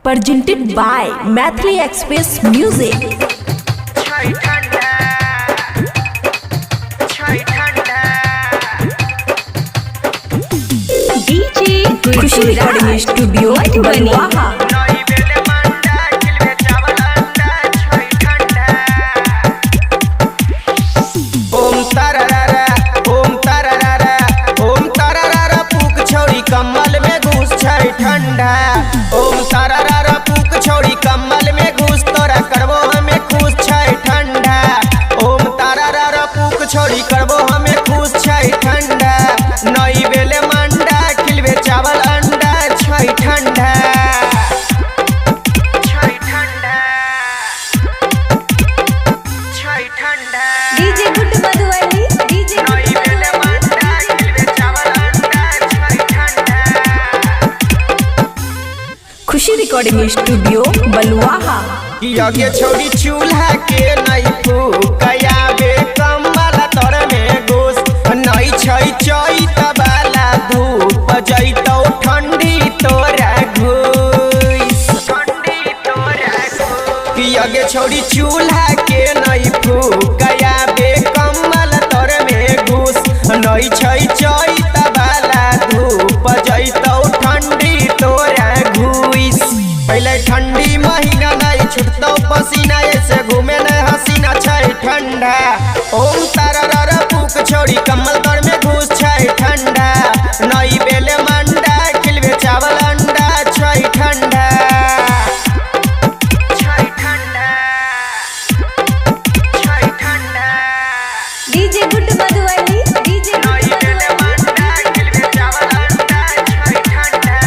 presented by Mathli Express Music. DJ Khushi Recording Studio Banwaha. कमल में घुस छै ठंडा। ओम तारारा पुक छोड़ी कमल में घुस तोरा करबो हमें खुश छै ठंडा। ओम तारारा पुक छोड़ी करबो हमें खुश छै ठंडा। नई बेले मंडा खिलबे चावल अंडा छै ठंडा। छै ठंडा छै ठंडा। DJ Good Madhuvali, DJ नई बेले मंडा खिलबे चावल अंडा छै ठंडा। Khushi Recording Studio Banwaha. यगे छोड़ी चूल्हा के नहीं फूकया बे कमल तर में घुस नहीं छै चैत वाला धूप जैतौ ठंडी तोरा घुस। यगे छोड़ी चूल्हा के नहीं फूकया बे कमल तर में घुस नहीं छै चैत वाला धूप जैतौ ठंडी तोरा घुस। पहले ठंडी महीना नहीं छुटतौ पसीना ऐसे घूमे नहीं हसीना छै ठंडा। ओम तारारा पुक छोड़ी कमल तर में घुस छै ठंडा। नई बेले मंडा खिलबे चावल अंडा छै ठंडा। छै ठंडा छै ठंडा। DJ Good Madhuvali, DJ Good नई बेले मंडा खिलबे चावल अंडा छै ठंडा।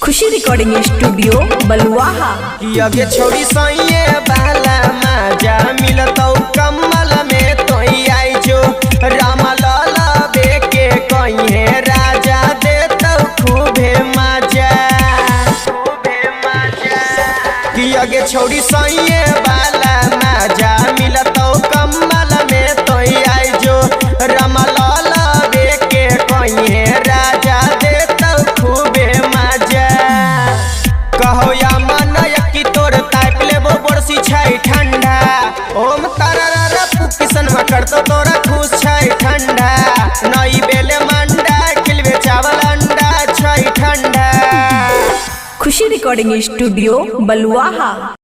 Khushi Recording Studio Banwaha. यगे छोड़ी सैये बाला मजा मिलतौ कमल में तो आई जो राम लाला बेके कहिए राजा देतौ खूबे मजा। यगे छोड़ी सैये बाला मजा मिलतौ कमल में तो आई जो राम लाला बेके कहिए राजा देतौ खूबे मजा। कहो या मन की तोर ताप लेबो बरसी छै ठंडा। ओम तारारा पुकिसन करतो तोरा खुश छै ठंडा। नई बेले मंडा खिलबे चावल अंडा छै ठंडा। Khushi Recording Studio Banwaha.